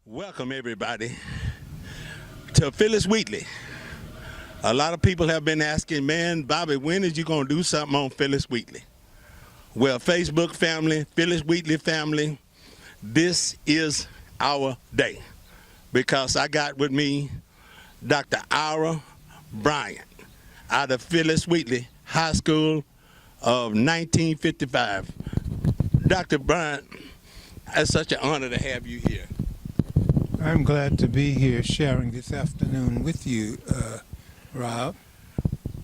Welcome, everybody, to Phyllis Wheatley. A lot of people have been asking, man, Bobby, when is you going to do something on Phyllis Wheatley? Well, Facebook family, Phyllis Wheatley family, this is our day because I got with me Dr. Ira Bryant out of Phyllis Wheatley High School of 1955. Dr. Bryant, it's such an honor to have you here. I'm glad to be here sharing this afternoon with you, Rob.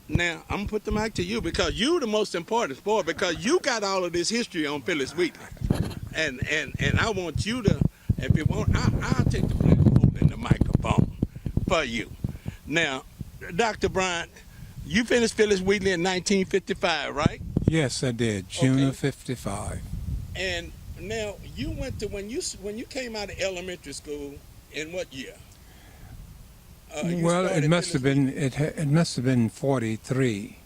Now, I'm going to put the mic to you because you're the most important sport because you got all of this history on Phyllis Wheatley. And I want you to, if you want, I'll take the pleasure of holding the microphone for you. Now, Dr. Bryant, you finished Phyllis Wheatley in 1955, right? Yes, I did, June of 55. And now, you went to, when you came out of elementary school, in what year? Well, it must have been it must have been 43.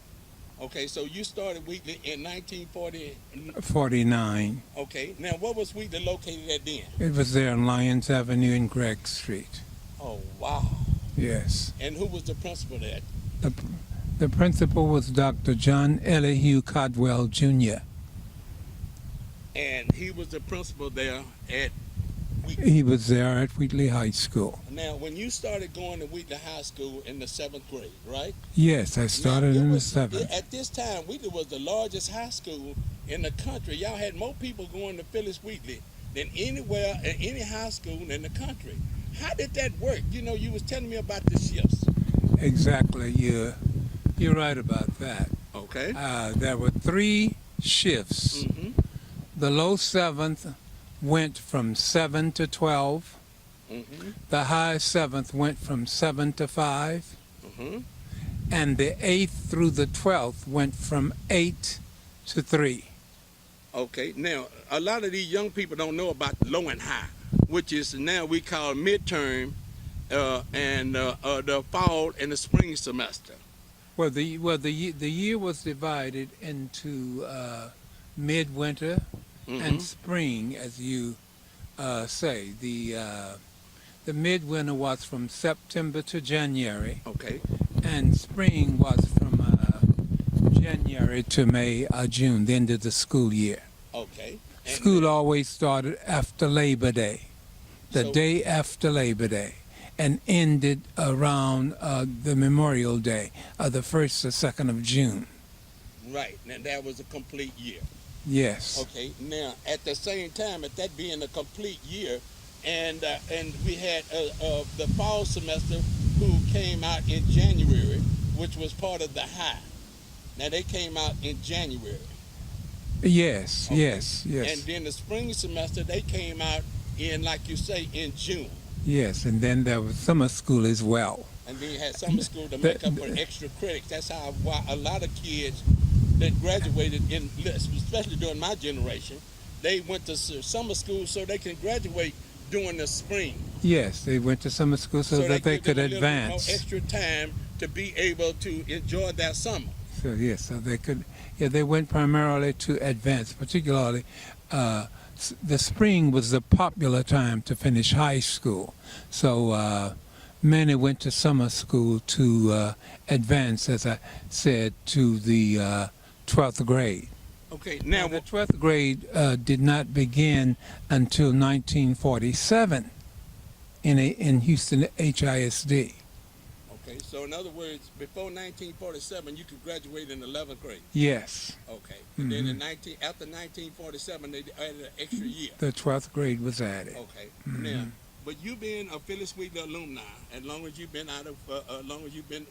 Okay, so you started Wheatley in 1940. 49. Okay, now what was Wheatley located at then? It was there on Lyons Avenue and Gregg Street. Oh, wow. Yes. And who was the principal there? The principal was Dr. John Elihu Codwell, Jr. And he was the principal there at Wheatley. He was there at Wheatley High School. Now, when you started going to Wheatley High School in the 7th grade, right? Yes, I started in the 7th. At this time, Wheatley was the largest high school in the country. Y'all had more people going to Phyllis Wheatley than anywhere at any high school in the country. How did that work? You know, you was telling me about the shifts. Exactly. You're right about that. Okay. There were 3 shifts. Mm-hmm. The low 7th went from 7 to 12. Mm-hmm. The high 7th went from 7 to 5. Mm-hmm. And the 8th through the 12th went from 8 to 3. Okay. Now, a lot of these young people don't know about low and high, which is now we call midterm and the fall and the spring semester. Well, the year was divided into midwinter and spring, as you say. The midwinter was from September to January. Okay. And spring was from January to May or June, the end of the school year. Okay. And School always started after Labor Day, the day after Labor Day, and ended around the Memorial Day, the 1st or 2nd of June. Right. Now, that was a complete year. Yes. Okay. Now, at the same time, at that being a complete year, and we had the fall semester who came out in January, which was part of the high. Now, they came out in January. Yes, Okay. yes. And then the spring semester, they came out in, like you say, in June. Yes, and then there was summer school as well. And then you had summer school to make up for extra credits. That's how a lot of kids that graduated, especially during my generation, they went to summer school so they can graduate during the spring. Yes, they went to summer school so that they could advance. More extra time to be able to enjoy their summer. So yes, so they could. Yeah, they went primarily to advance, particularly. The spring was the popular time to finish high school, so many went to summer school to advance, as I said, to the 12th grade. Okay, now the 12th grade did not begin until 1947 in Houston HISD. Okay, so in other words, before 1947, you could graduate in 11th grade. Yes. Okay. And then after 1947, they added an extra year. The 12th grade was added. Okay. Now, but you being a Phyllis Wheatley alumni, as long as you've been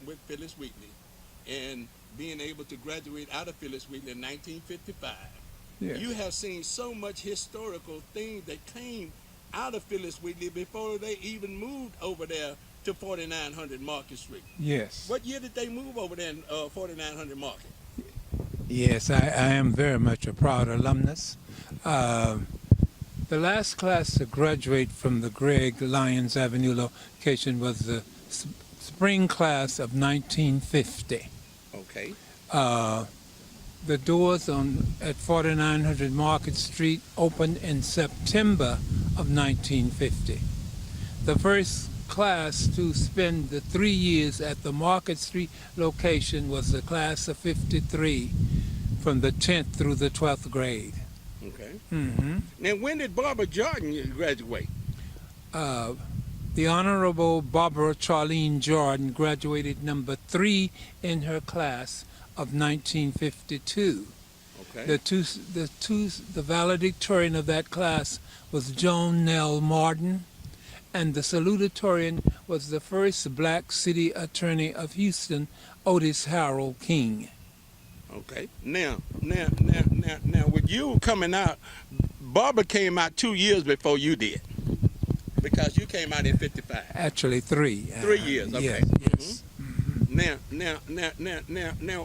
with Phyllis Wheatley, and being able to graduate out of Phyllis Wheatley in 1955, Yes. you have seen so much historical things that came out of Phyllis Wheatley before they even moved over there to 4900 Market Street. Yes. What year did they move over there in 4900 Market? Yes, I am very much a proud alumnus. The last class to graduate from the Gregg Lyons Avenue location was the spring class of 1950. Okay. The doors at 4900 Market Street opened in September of 1950. The first class to spend the 3 years at the Market Street location was the class of 53 from the 10th through the 12th grade. Okay. Mm-hmm. Now, when did Barbara Jordan graduate? The Honorable Barbara Charlene Jordan graduated number 3 in her class of 1952. Okay. The valedictorian of that class was Joan Nell Martin, and the salutatorian was the first black city attorney of Houston, Otis Harold King. Okay. Now, with you coming out, Barbara came out 2 years before you did, because you came out in 55. Actually, 3. 3 years. Okay. Yes. Now,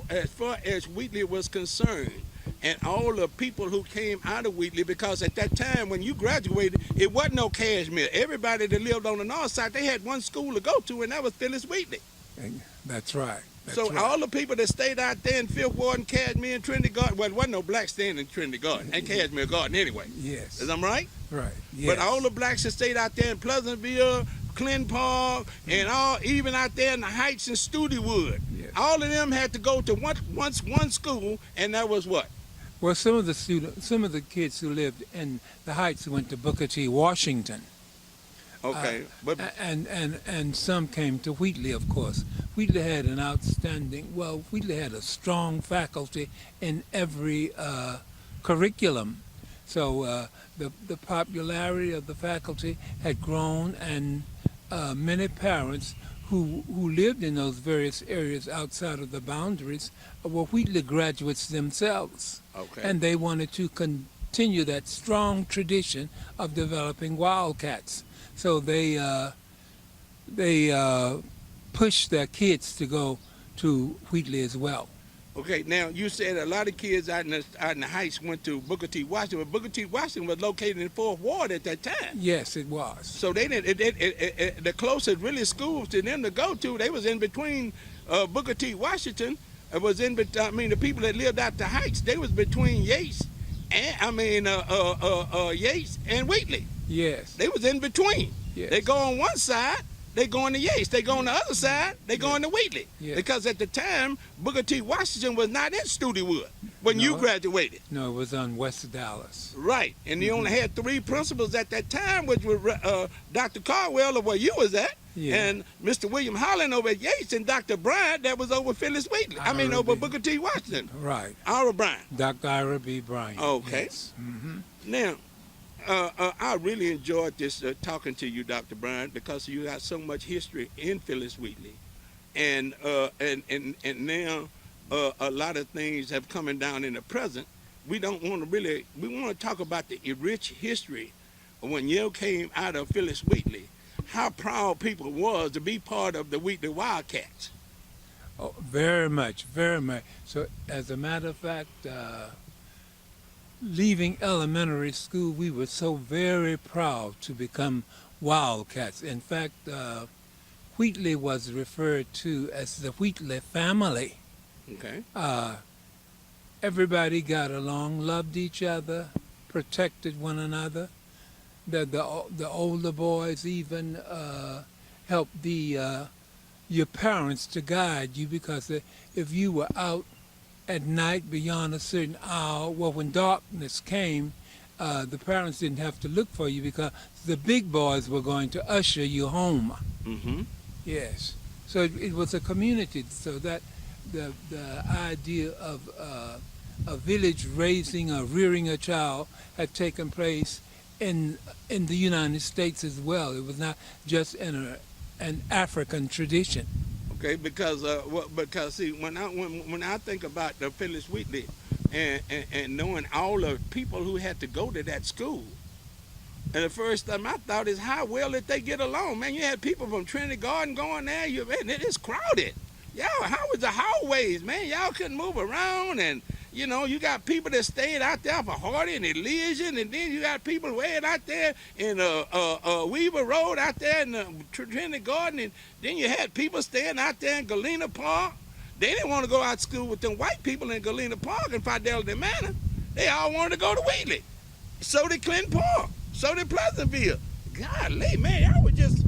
as far as Wheatley was concerned, and all the people who came out of Wheatley, because at that time when you graduated, it wasn't no Cashmere. Everybody that lived on the north side, they had one school to go to, and that was Phyllis Wheatley. That's right. So all the people that stayed out there in Fifth Ward and Cashmere and Trinity Garden, well, there wasn't no blacks staying in Trinity Garden and Cashmere Garden anyway. Yes. Is that right? Right. Yes. But all the blacks that stayed out there in Pleasantville, Clinton Park, and all, even out there in the Heights and Studewood, yes, all of them had to go to one school, and that was what? Well, some of the kids who lived in the Heights went to Booker T. Washington. Okay, but and some came to Wheatley, of course. Wheatley had Wheatley had a strong faculty in every curriculum. So the popularity of the faculty had grown, and many parents who lived in those various areas outside of the boundaries were Wheatley graduates themselves. Okay. And they wanted to continue that strong tradition of developing Wildcats. So they pushed their kids to go to Wheatley as well. Okay, now you said a lot of kids out in the Heights went to Booker T. Washington, but Booker T. Washington was located in Fourth Ward at that time. Yes, it was. So they didn't. The closest really schools to them to go to, they was in between Booker T. Washington. It was in. The people that lived out the Heights, they was between Yates and Yates and Wheatley. Yes. They was in between. Yes. They go on one side, they go on the Yates. They go on the other side, they go on the Wheatley. Yes. Because at the time, Booker T. Washington was not in Studewood when you graduated. No, it was on West Dallas. Right, and you only had 3 principals at that time, which were Dr. Caldwell of where you was at, and Mr. William Holland over at Yates, and Dr. Bryant that was over Phyllis Wheatley. Over Booker T. Washington. Right. Ira Bryant. Dr. Ira B. Bryant. Okay. Yes. Mm-hmm. Now, I really enjoyed this talking to you, Dr. Bryant, because you got so much history in Phyllis Wheatley, and now a lot of things have coming down in the present. We want to talk about the rich history of when you came out of Phyllis Wheatley, how proud people was to be part of the Wheatley Wildcats. Oh, very much, very much. So, as a matter of fact, leaving elementary school, we were so very proud to become Wildcats. In fact, Wheatley was referred to as the Wheatley family. Okay. Everybody got along, loved each other, protected one another. The older boys even helped your parents to guide you, because if you were out at night beyond a certain hour, well, when darkness came, the parents didn't have to look for you, because the big boys were going to usher you home. Mm-hmm. Yes. So it was a community. So that the idea of a village raising or rearing a child had taken place in the United States as well. It was not just an African tradition. Okay, because see, when I think about the Phyllis Wheatley and knowing all the people who had to go to that school, and the first time I thought is how well did they get along? Man, you had people from Trinity Garden going there. It's crowded. Y'all, how was the hallways, man? Y'all couldn't move around, and you got people that stayed out there for Hardy and Elysian, and then you got people way out there in Weaver Road out there in Trinity Garden, and then you had people staying out there in Galena Park. They didn't want to go out to school with them white people in Galena Park and Fidelity Manor. They all wanted to go to Wheatley. So did Clinton Park. So did Pleasantville. Golly, man, y'all were just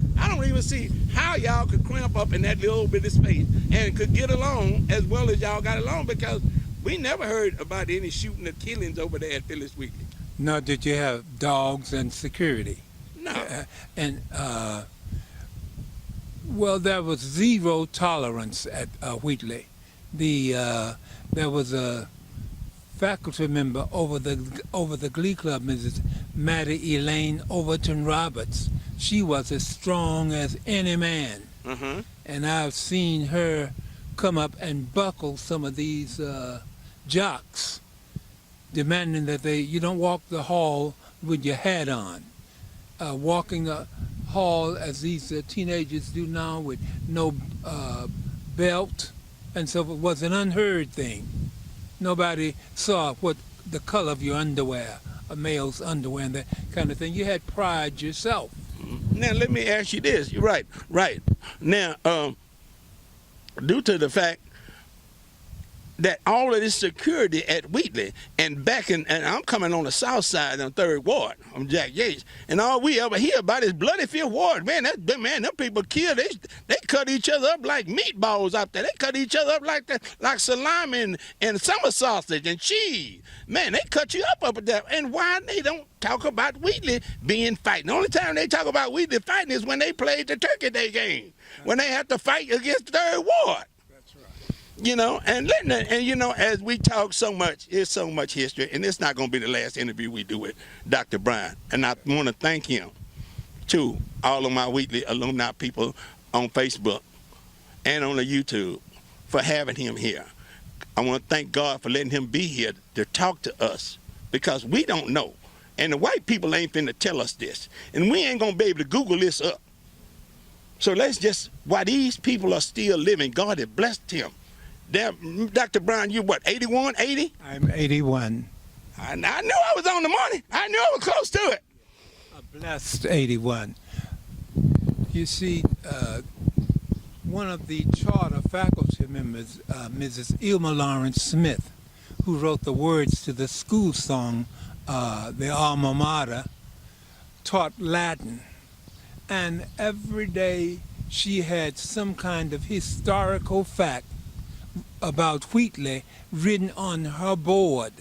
never see how y'all could cramp up in that little bit of space and could get along as well as y'all got along, because we never heard about any shooting or killings over there at Phyllis Wheatley. Nor did you have dogs and security. No. Well, there was zero tolerance at Wheatley. There was a faculty member over the Glee Club, Mrs. Maddie Elaine Overton Roberts. She was as strong as any man. Uh-huh. And I've seen her come up and buckle some of these jocks, demanding that you don't walk the hall with your hat on. Walking the hall as these teenagers do now with no belt and so forth was an unheard thing. Nobody saw what the color of your underwear, a male's underwear, and that kind of thing. You had pride yourself. Now, let me ask you this. You're right. Now, due to the fact that all of this security at Wheatley and and I'm coming on the south side on 3rd Ward, I'm Jack Yates, and all we ever hear about is bloody 5th Ward. Man, them people killed. They cut each other up like meatballs out there. They cut each other up like salami and summer sausage and cheese. Man, they cut you up there. And why they don't talk about Wheatley being fighting? The only time they talk about Wheatley fighting is when they played the Turkey Day game, when they had to fight against 3rd Ward. You know, and you know, as we talk so much, there's so much history, and it's not going to be the last interview we do with Dr. Bryant. And I want to thank him, to all of my Wheatley alumni people on Facebook and on the YouTube for having him here. I want to thank God for letting him be here to talk to us, because we don't know. And the white people ain't finna tell us this. And we ain't going to be able to Google this up. So let's just, while these people are still living, God has blessed him. Dr. Brown, you what, 81, 80? I'm 81. I knew I was on the money. I knew I was close to it. A blessed 81. You see, one of the charter faculty members, Mrs. Ilma Lawrence Smith, who wrote the words to the school song, The Alma Mater, taught Latin. And every day she had some kind of historical fact about Wheatley written on her board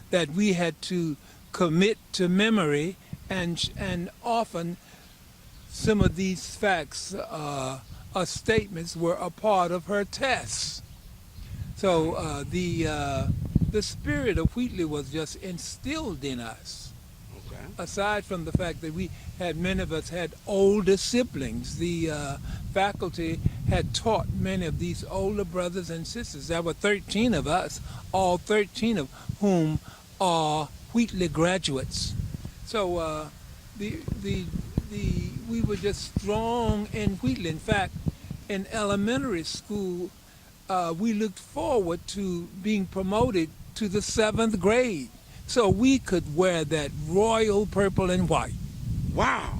that we had to commit to memory, and often some of these facts or statements were a part of her tests. So the spirit of Wheatley was just instilled in us. Okay. Aside from the fact that many of us had older siblings, the faculty had taught many of these older brothers and sisters. There were 13 of us, all 13 of whom are Wheatley graduates. So we were just strong in Wheatley. In fact, in elementary school, we looked forward to being promoted to the 7th grade, so we could wear that royal purple and white. Wow.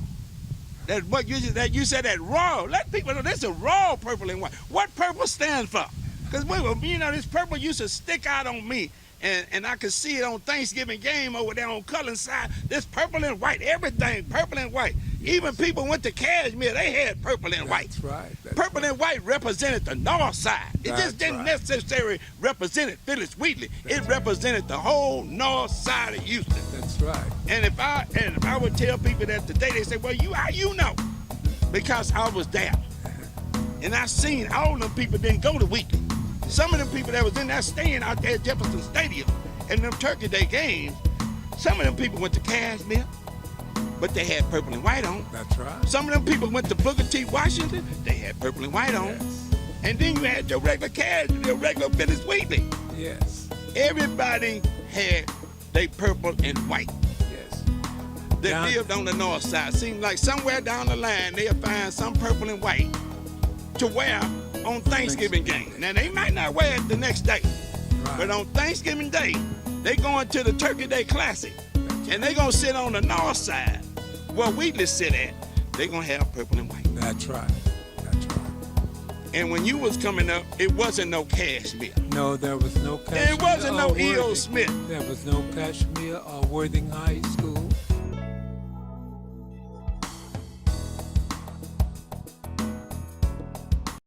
That what you said, that royal. Let people know this is royal purple and white. What purple stands for? Because this purple used to stick out on me, and I could see it on Thanksgiving game over there on Cullen side. This purple and white, everything purple and white. Even people went to Cashmere, they had purple and white. That's right. Purple and white represented the north side. It That's just didn't right. necessarily represent Phyllis Wheatley. It represented the whole north side of Houston. That's right. And if I would tell people that today, they say, well, how you know? Because I was there. And I seen all them people didn't go to Wheatley. Some of them people that was in that stand out there at Jefferson Stadium and them Turkey Day games, some of them people went to Cashmere, but they had purple and white on. That's right. Some of them people went to Booker T. Washington, they had purple and white on. Yes. And then you had your regular Cashmere, your regular Phyllis Wheatley. Yes. Everybody had they purple and white. Yes. They lived on the north side. Seemed like somewhere down the line they'll find some purple and white to wear on Thanksgiving game. Now they might not wear it the next day, Right. but on Thanksgiving Day, they going to the Turkey Day Classic, and they gonna sit on the north side where Wheatley sit at. They gonna have purple and white. That's right. That's right. And when you was coming up, it wasn't no Cashmere. No, there was no Cashmere. It wasn't or no E.O. Worthing. Smith. There was no Cashmere or Worthing High School.